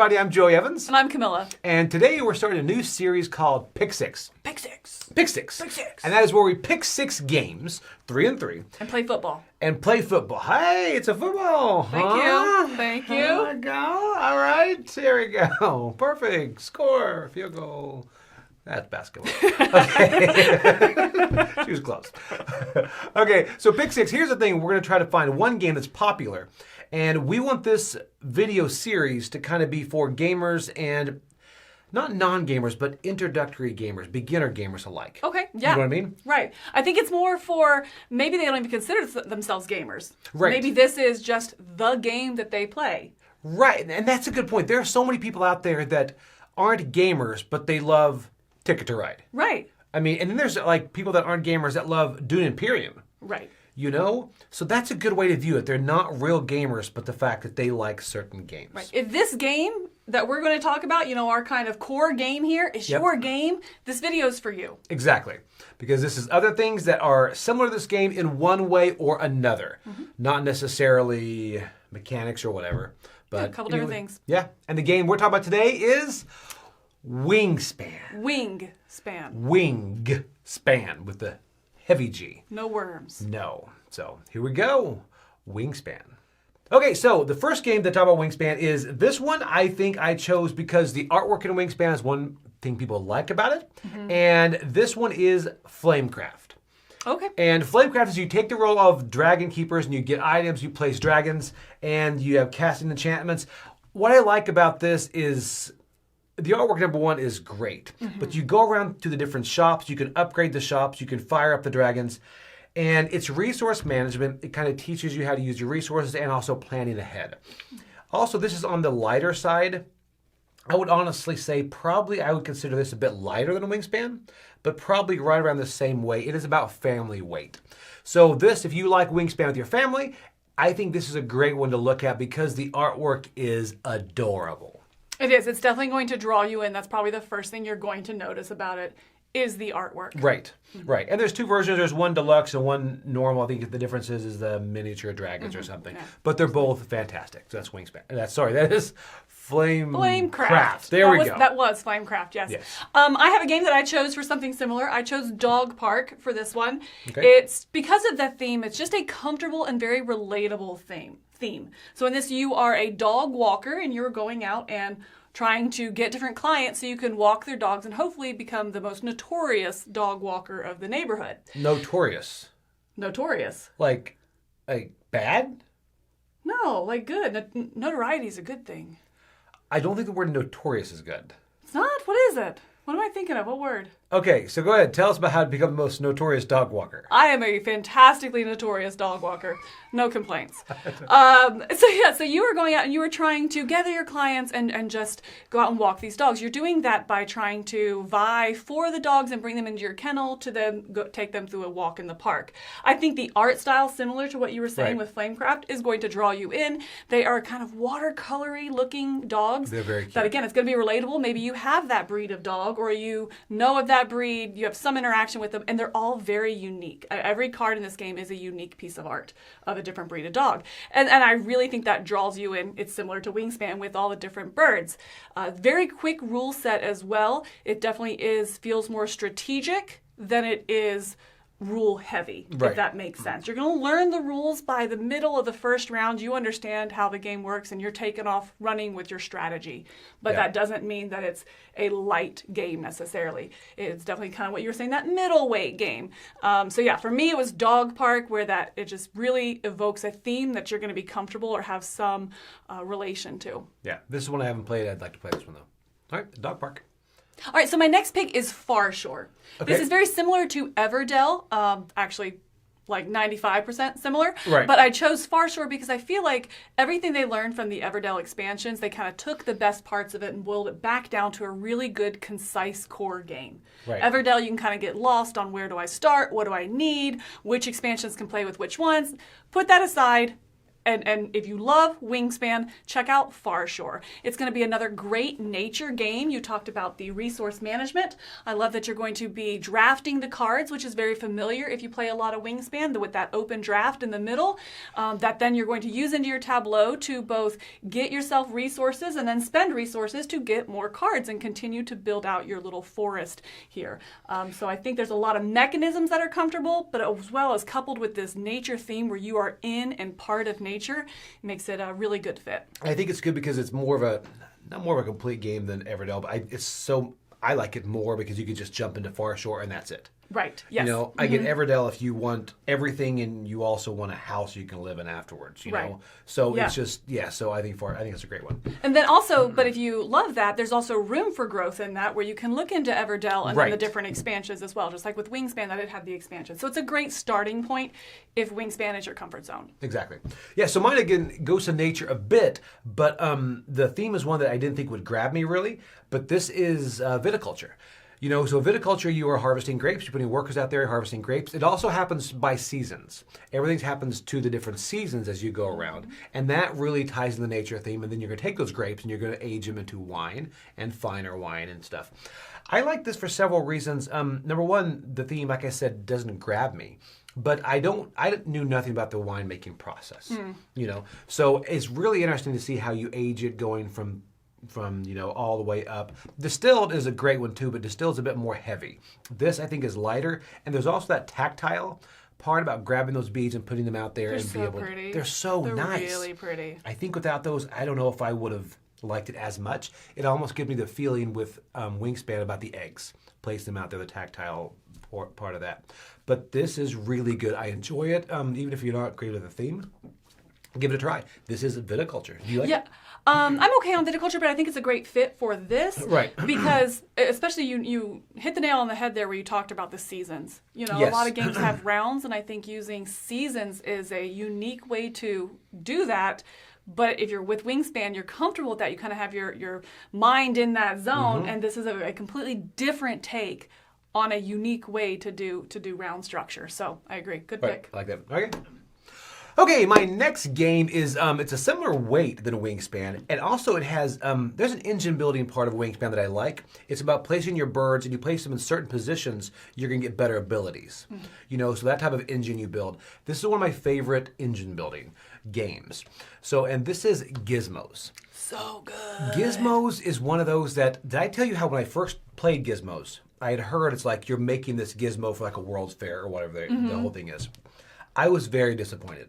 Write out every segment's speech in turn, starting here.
everybody. I'm Joey Evans. And I'm Camilla. And today we're starting a new series called Pick Six. Pick Six. Pick Six. Pick Six. And that is where we pick 6 games, 3 and 3. And play football. And play football. Hey, it's a football. Thank you. Thank you. There we go. All right. Here we go. Perfect. Score. Field goal. That's basketball. Okay. She was close. Okay, so Pick 6. Here's the thing. We're going to try to find one game that's popular. And we want this video series to kind of be for gamers and not non-gamers, but introductory gamers, beginner gamers alike. Okay, yeah. You know what I mean? Right. I think it's more for, maybe they don't even consider themselves gamers. Right. Maybe this is just the game that they play. Right, and that's a good point. There are so many people out there that aren't gamers, but they love Ticket to Ride. Right. I mean, and then there's like people that aren't gamers that love Dune Imperium. Right. You know? So that's a good way to view it. They're not real gamers, but the fact that they like certain games. Right. If this game that we're going to talk about, you know, our kind of core game here is your game, this video is for you. Exactly. Because this is other things that are similar to this game in one way or another. Mm-hmm. Not necessarily mechanics or whatever. But yeah, a couple different things. Yeah. And the game we're talking about today is Wingspan. Wingspan. Wingspan with the heavy G. No worms. No. So here we go. Wingspan. Okay, so the first game that talk about Wingspan is this one. I think I chose because the artwork in Wingspan is one thing people like about it. Mm-hmm. And this one is Flamecraft. Okay. And Flamecraft is you take the role of dragon keepers and you get items, you place dragons, and you have casting enchantments. What I like about this is the artwork, number one, is great. Mm-hmm. But you go around to the different shops, you can upgrade the shops, you can fire up the dragons, and it's resource management. It kind of teaches you how to use your resources and also planning ahead. Also, this is on the lighter side. I would honestly say probably I would consider this a bit lighter than a Wingspan, but probably right around the same weight. It is about family weight. So this, if you like Wingspan with your family, I think this is a great one to look at because the artwork is adorable. It is. It's definitely going to draw you in. That's probably the first thing you're going to notice about it is the artwork. Right, right. And there's 2 versions. There's one deluxe and one normal. I think the difference is the miniature dragons or something. Yeah. But they're both fantastic. So that's Wingspan. That is Flamecraft. There we go. That was Flamecraft, yes. I have a game that I chose for something similar. I chose Dog Park for this one. Okay. It's because of that theme. It's just a comfortable and very relatable theme. So in this, you are a dog walker, and you're going out and trying to get different clients so you can walk their dogs and hopefully become the most notorious dog walker of the neighborhood. Notorious? Like bad? No, like good. Notoriety is a good thing. I don't think the word notorious is good. It's not? What is it? What am I thinking of? What word? Okay, so go ahead. Tell us about how to become the most notorious dog walker. I am a fantastically notorious dog walker. No complaints. So you were going out and you were trying to gather your clients and just go out and walk these dogs. You're doing that by trying to vie for the dogs and bring them into your kennel to then take them through a walk in the park. I think the art style, similar to what you were saying with Flamecraft, is going to draw you in. They are kind of watercolory looking dogs. They're very cute. That, again, it's going to be relatable. Maybe you have that breed of dog or you know of that breed, you have some interaction with them, and they're all very unique. Every card in this game is a unique piece of art of a different breed of dog. And I really think that draws you in. It's similar to Wingspan with all the different birds. Very quick rule set as well. It definitely feels more strategic than it is rule heavy, if that makes sense. You're going to learn the rules by the middle of the first round. You understand how the game works and you're taking off running with your strategy. But that doesn't mean that it's a light game necessarily. It's definitely kind of what you were saying, that middleweight game. For me it was Dog Park, where it just really evokes a theme that you're going to be comfortable or have some relation to. Yeah, this is one I haven't played. I'd like to play this one though. All right, Dog Park. All right, so my next pick is Farshore. Okay. This is very similar to Everdell, actually like 95% similar. Right. But I chose Farshore because I feel like everything they learned from the Everdell expansions, they kind of took the best parts of it and boiled it back down to a really good, concise core game. Right. Everdell, you can kind of get lost on where do I start, what do I need, which expansions can play with which ones. Put that aside. And if you love Wingspan, check out Farshore. It's going to be another great nature game. You talked about the resource management. I love that you're going to be drafting the cards, which is very familiar if you play a lot of Wingspan, with that open draft in the middle, that then you're going to use into your tableau to both get yourself resources and then spend resources to get more cards and continue to build out your little forest here. So I think there's a lot of mechanisms that are comfortable, but as well as coupled with this nature theme where you are in and part of nature, makes it a really good fit. I think it's good because it's more of a, not more of a complete game than Everdell, but I like it more because you can just jump into Farshore and that's it. Right. Yes. You know, I get Everdell if you want everything and you also want a house you can live in afterwards. You know, so it's just So I think it's a great one. And then also, but if you love that, there's also room for growth in that, where you can look into Everdell and then the different expansions as well. Just like with Wingspan, that it had the expansion. So it's a great starting point if Wingspan is your comfort zone. Exactly. Yeah. So mine again goes to nature a bit, but the theme is one that I didn't think would grab me really. But this is viticulture. You know, so viticulture, you are harvesting grapes. You're putting workers out there harvesting grapes. It also happens by seasons. Everything happens to the different seasons as you go around. And that really ties in the nature theme. And then you're going to take those grapes and you're going to age them into wine and finer wine and stuff. I like this for several reasons. Number one, the theme, like I said, doesn't grab me. But I knew nothing about the winemaking process. You know, so it's really interesting to see how you age it going from all the way up. Distilled is a great one too, but distilled is a bit more heavy. This I think is lighter, and there's also that tactile part about grabbing those beads and putting them out there. They're so nice. They're really pretty. I think without those, I don't know if I would have liked it as much. It almost gives me the feeling with Wingspan about the eggs. Place them out there, the tactile part of that. But this is really good. I enjoy it, even if you're not great with the theme. Give it a try. This is viticulture. Do you like it? I'm okay on viticulture, but I think it's a great fit for this. Right. Because especially you hit the nail on the head there where you talked about the seasons. You know, a lot of games have rounds, and I think using seasons is a unique way to do that. But if you're with Wingspan, you're comfortable with that. You kind of have your mind in that zone, and this is a completely different take on a unique way to do round structure. So I agree. Good pick. I like that. Okay. Okay, my next game is, it's a similar weight than a Wingspan, and also it has, there's an engine building part of Wingspan that I like. It's about placing your birds, and you place them in certain positions, you're going to get better abilities. You know, so that type of engine you build. This is one of my favorite engine building games. So, and this is Gizmos. So good. Gizmos is one of those that, did I tell you how when I first played Gizmos, I had heard it's like you're making this gizmo for like a World's Fair or whatever the whole thing is. I was very disappointed.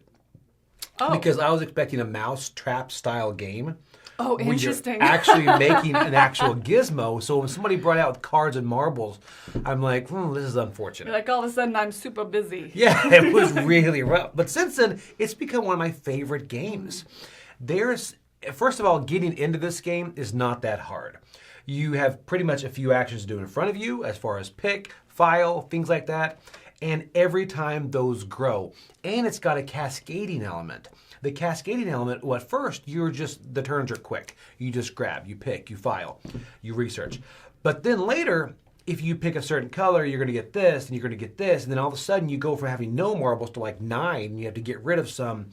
Because I was expecting a mousetrap style game. Oh, interesting. You're actually making an actual gizmo. So when somebody brought out cards and marbles, I'm like, this is unfortunate. You're like, all of a sudden, I'm super busy. Yeah, it was really rough. But since then, it's become one of my favorite games. First of all, getting into this game is not that hard. You have pretty much a few actions to do in front of you as far as pick, file, things like that. And every time those grow. And it's got a cascading element. The cascading element, well, at first, the turns are quick. You just grab, you pick, you file, you research. But then later, if you pick a certain color, you're going to get this, and you're going to get this. And then all of a sudden, you go from having no marbles to like 9, and you have to get rid of some.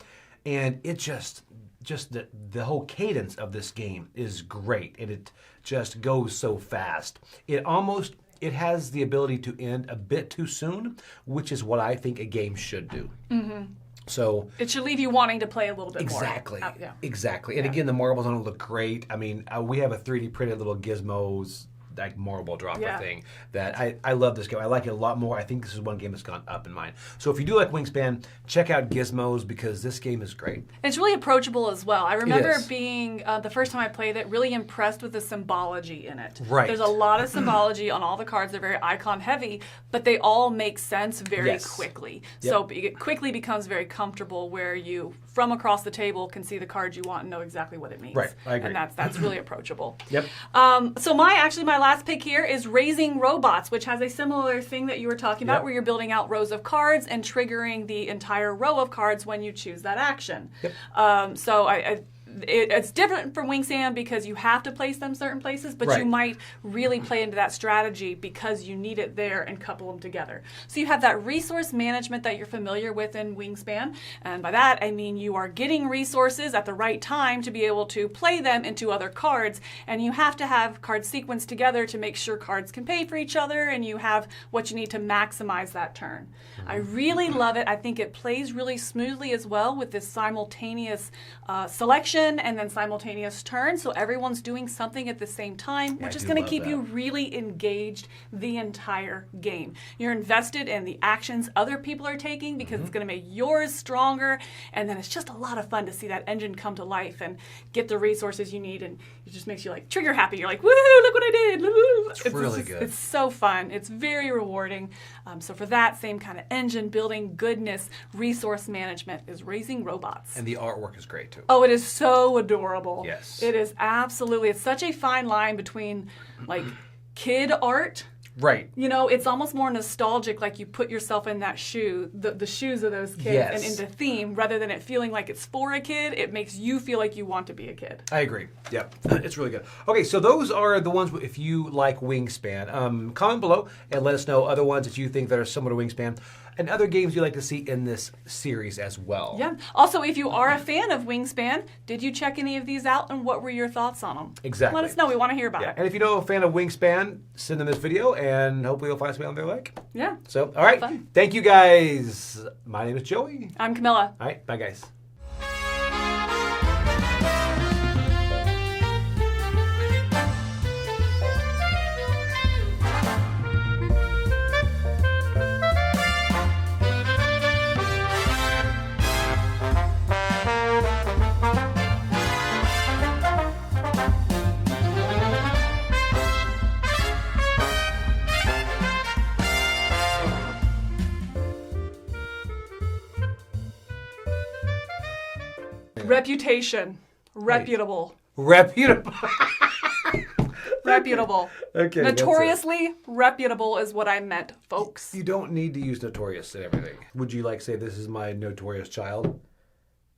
And it just the whole cadence of this game is great. And it just goes so fast. It has the ability to end a bit too soon, which is what I think a game should do. So it should leave you wanting to play a little bit more. Exactly. And again, the marbles on it look great. I mean, we have a 3D printed little Gizmos like marble dropper thing that I love this game. I like it a lot more. I think this is one game that's gone up in mine. So if you do like Wingspan, check out Gizmos because this game is great. And it's really approachable as well. I remember being, the first time I played it, really impressed with the symbology in it. Right. There's a lot of symbology on all the cards. They're very icon heavy, but they all make sense very quickly. So it quickly becomes very comfortable where you, from across the table, can see the cards you want and know exactly what it means. Right, I agree. And that's really approachable. Yep. So my last pick here is Raising Robots, which has a similar thing that you were talking about, where you're building out rows of cards and triggering the entire row of cards when you choose that action. So it's different from Wingspan because you have to place them certain places, but you might really play into that strategy because you need it there and couple them together. So you have that resource management that you're familiar with in Wingspan, and by that I mean you are getting resources at the right time to be able to play them into other cards, and you have to have cards sequenced together to make sure cards can pay for each other, and you have what you need to maximize that turn. I really love it. I think it plays really smoothly as well with this simultaneous selection and then simultaneous turn, so everyone's doing something at the same time, which is going to keep you really engaged the entire game. You're invested in the actions other people are taking because it's going to make yours stronger, and then it's just a lot of fun to see that engine come to life and get the resources you need, and it just makes you like trigger happy. You're like, woohoo, look what I did. It's really good. It's so fun. It's very rewarding. So for that same kind of engine building goodness, resource management is Raising Robots. And the artwork is great too. Oh, it is so adorable. Yes. It is absolutely. It's such a fine line between like kid art. Right. You know, it's almost more nostalgic, like you put yourself in that shoe, the shoes of those kids, and into theme, rather than it feeling like it's for a kid. It makes you feel like you want to be a kid. I agree. Yep. It's really good. Okay, so those are the ones if you like Wingspan. Comment below and let us know other ones that you think that are similar to Wingspan and other games you'd like to see in this series as well. Yeah. Also, if you are a fan of Wingspan, did you check any of these out and what were your thoughts on them? Exactly. Let us know. We want to hear about it. And if you know a fan of Wingspan, send them this video and hopefully you'll find something on there like. Yeah. So, all right. Fun. Thank you guys. My name is Joey. I'm Camilla. All right. Bye, guys. Reputation. Reputable. Reputable. Reputable. Okay. Notoriously reputable is what I meant, folks. You don't need to use notorious in everything. Would you like say this is my notorious child?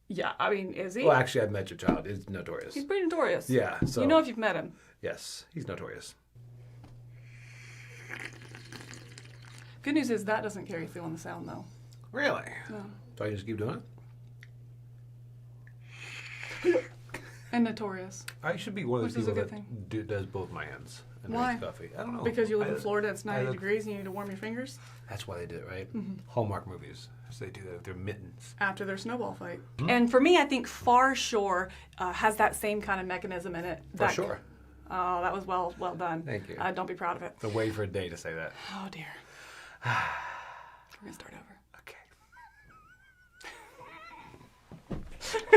Yeah, I mean, is he? Well, actually, I've met your child. He's notorious. He's pretty notorious. Yeah. So you know if you've met him. Yes, he's notorious. Good news is that doesn't carry through on the sound, though. Really? No. So I just keep doing it? And notorious. I should be one of those Which is a people good that does both my hands and Why? drinks coffee. I don't know. Because you live in Florida, it's 90 degrees, and you need to warm your fingers That's why they do it, right? Hallmark movies. So they do that with their mittens. after their snowball fight. And for me, I think Farshore has that same kind of mechanism in it. For sure. Oh, that was well done. Thank you. Don't be proud of it. I'm waiting for a day to say that. Oh, dear. We're going to start over.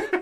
Okay.